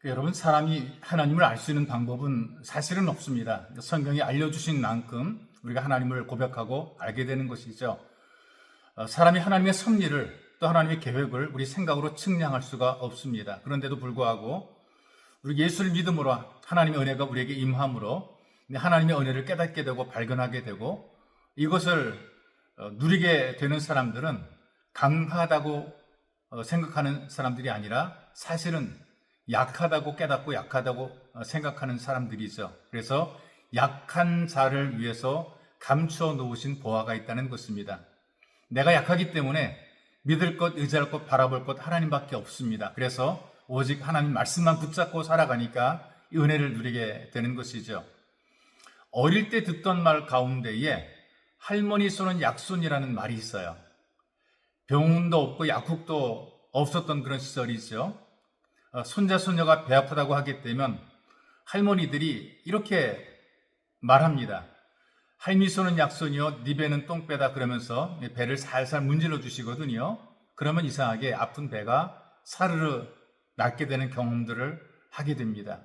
여러분, 사람이 하나님을 알 수 있는 방법은 사실은 없습니다. 성경이 알려주신 만큼 우리가 하나님을 고백하고 알게 되는 것이죠. 사람이 하나님의 섭리를 또 하나님의 계획을 우리 생각으로 측량할 수가 없습니다. 그런데도 불구하고 우리 예수를 믿음으로 하나님의 은혜가 우리에게 임함으로 하나님의 은혜를 깨닫게 되고 발견하게 되고 이것을 누리게 되는 사람들은 강하다고 생각하는 사람들이 아니라 사실은 약하다고 깨닫고 약하다고 생각하는 사람들이죠. 그래서 약한 자를 위해서 감추어 놓으신 보화가 있다는 것입니다. 내가 약하기 때문에 믿을 것, 의지할 것, 바라볼 것 하나님밖에 없습니다. 그래서 오직 하나님 말씀만 붙잡고 살아가니까 이 은혜를 누리게 되는 것이죠. 어릴 때 듣던 말 가운데에 할머니 손은 약손이라는 말이 있어요. 병원도 없고 약국도 없었던 그런 시절이죠. 손자, 손녀가 배 아프다고 하게 되면 할머니들이 이렇게 말합니다. 할미 손은 약손이요, 네 배는 똥배다 그러면서 배를 살살 문질러 주시거든요. 그러면 이상하게 아픈 배가 사르르 낫게 되는 경험들을 하게 됩니다.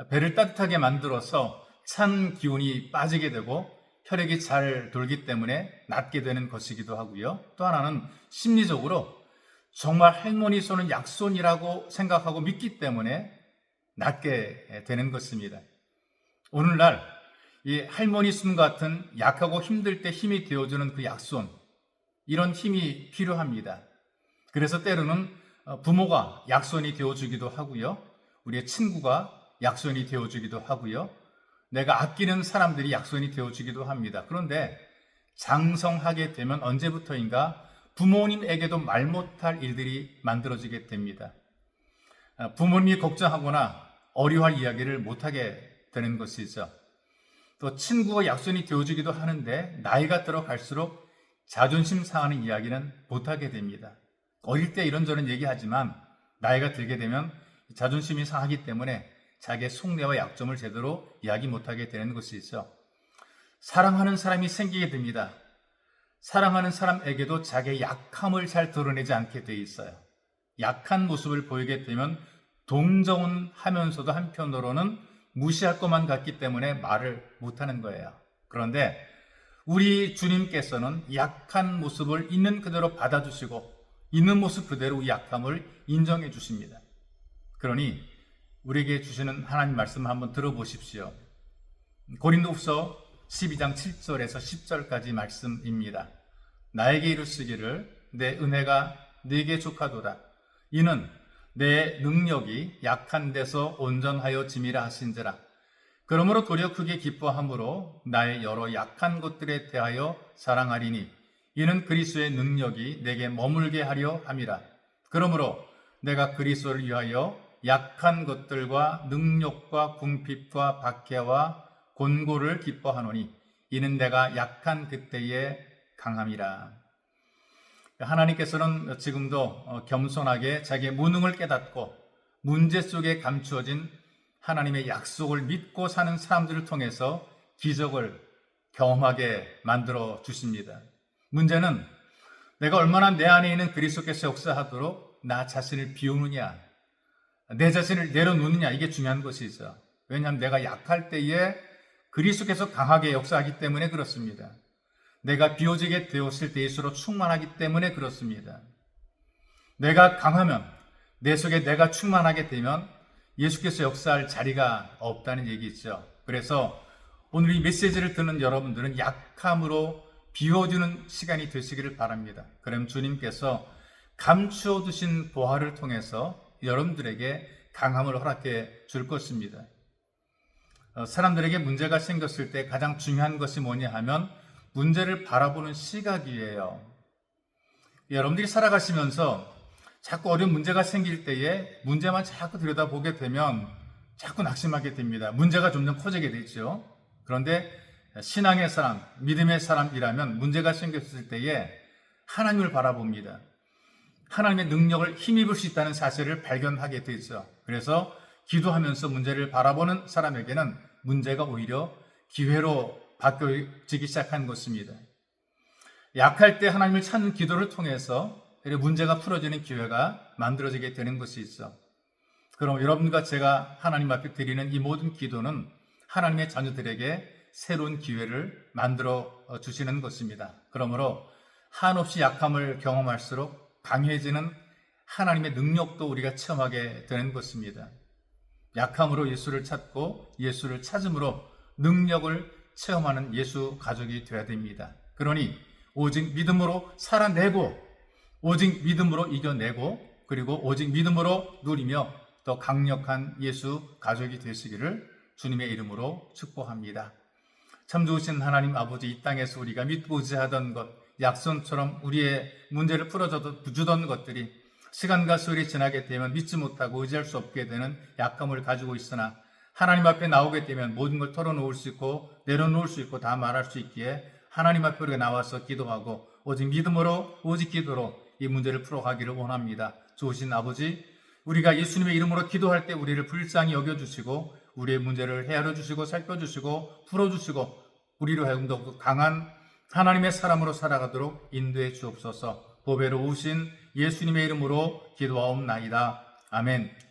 배를 따뜻하게 만들어서 찬 기운이 빠지게 되고 혈액이 잘 돌기 때문에 낫게 되는 것이기도 하고요. 또 하나는 심리적으로 정말 할머니 손은 약손이라고 생각하고 믿기 때문에 낫게 되는 것입니다. 오늘날 이 할머니 손 같은 약하고 힘들 때 힘이 되어주는 그 약손, 이런 힘이 필요합니다. 그래서 때로는 부모가 약손이 되어주기도 하고요. 우리의 친구가 약손이 되어주기도 하고요. 내가 아끼는 사람들이 약손이 되어주기도 합니다. 그런데 장성하게 되면 언제부터인가 부모님에게도 말 못할 일들이 만들어지게 됩니다. 부모님이 걱정하거나 어려워할 이야기를 못하게 되는 것이죠. 또 친구가 약손이 되어주기도 하는데 나이가 들어갈수록 자존심 상하는 이야기는 못하게 됩니다. 어릴 때 이런저런 얘기하지만 나이가 들게 되면 자존심이 상하기 때문에 자기의 속내와 약점을 제대로 이야기 못하게 되는 것이죠. 사랑하는 사람이 생기게 됩니다. 사랑하는 사람에게도 자기의 약함을 잘 드러내지 않게 돼 있어요. 약한 모습을 보이게 되면 동정하면서도 한편으로는 무시할 것만 같기 때문에 말을 못하는 거예요. 그런데 우리 주님께서는 약한 모습을 있는 그대로 받아주시고 있는 모습 그대로 이 약함을 인정해 주십니다. 그러니 우리에게 주시는 하나님 말씀 한번 들어보십시오. 고린도후서 12장 7절에서 10절까지 말씀입니다. 나에게 이르시기를 내 은혜가 네게 족하도다. 이는 내 능력이 약한 데서 온전하여 짐이라 하신지라. 그러므로 도리어 크게 기뻐함으로 나의 여러 약한 것들에 대하여 자랑하리니 이는 그리스도의 능력이 내게 머물게 하려 함이라. 그러므로 내가 그리스도를 위하여 약한 것들과 능력과 궁핍과 박해와 곤고를 기뻐하노니 이는 내가 약한 그때에 강함이라. 하나님께서는 지금도 겸손하게 자기의 무능을 깨닫고 문제 속에 감추어진 하나님의 약속을 믿고 사는 사람들을 통해서 기적을 경험하게 만들어 주십니다. 문제는 내가 얼마나 내 안에 있는 그리스도께서 역사하도록 나 자신을 비우느냐, 내 자신을 내려놓느냐, 이게 중요한 것이죠. 왜냐하면 내가 약할 때에 그리스도께서 강하게 역사하기 때문에 그렇습니다. 내가 비워지게 되었을 때일수록 충만하기 때문에 그렇습니다. 내가 강하면, 내 속에 내가 충만하게 되면 예수께서 역사할 자리가 없다는 얘기죠. 그래서 오늘 이 메시지를 듣는 여러분들은 약함으로 비워주는 시간이 되시기를 바랍니다. 그럼 주님께서 감추어 두신 보화를 통해서 여러분들에게 강함을 허락해 줄 것입니다. 사람들에게 문제가 생겼을 때 가장 중요한 것이 뭐냐 하면 문제를 바라보는 시각이에요. 여러분들이 살아가시면서 자꾸 어려운 문제가 생길 때에 문제만 자꾸 들여다보게 되면 자꾸 낙심하게 됩니다. 문제가 점점 커지게 되죠. 그런데 신앙의 사람, 믿음의 사람이라면 문제가 생겼을 때에 하나님을 바라봅니다. 하나님의 능력을 힘입을 수 있다는 사실을 발견하게 되죠. 그래서 기도하면서 문제를 바라보는 사람에게는 문제가 오히려 기회로 바뀌어지기 시작한 것입니다. 약할 때 하나님을 찾는 기도를 통해서 문제가 풀어지는 기회가 만들어지게 되는 것이 있어. 그럼 여러분과 제가 하나님 앞에 드리는 이 모든 기도는 하나님의 자녀들에게 새로운 기회를 만들어 주시는 것입니다. 그러므로 한없이 약함을 경험할수록 강해지는 하나님의 능력도 우리가 체험하게 되는 것입니다. 약함으로 예수를 찾고 예수를 찾음으로 능력을 체험하는 예수 가족이 되어야 됩니다. 그러니 오직 믿음으로 살아내고 오직 믿음으로 이겨내고 그리고 오직 믿음으로 누리며 더 강력한 예수 가족이 되시기를 주님의 이름으로 축복합니다. 참 좋으신 하나님 아버지, 이 땅에서 우리가 믿고 의지하던 것, 약손처럼 우리의 문제를 풀어주던 것들이 시간과 세월이 지나게 되면 믿지 못하고 의지할 수 없게 되는 약함을 가지고 있으나 하나님 앞에 나오게 되면 모든 걸 털어놓을 수 있고 내려놓을 수 있고 다 말할 수 있기에 하나님 앞에 우리가 나와서 기도하고 오직 믿음으로 오직 기도로 이 문제를 풀어가기를 원합니다. 좋으신 아버지, 우리가 예수님의 이름으로 기도할 때 우리를 불쌍히 여겨주시고 우리의 문제를 헤아려 주시고 살펴주시고 풀어주시고 우리로 하여금 더욱 강한 하나님의 사람으로 살아가도록 인도해 주옵소서. 보배로 오신 예수님의 이름으로 기도하옵나이다. 아멘.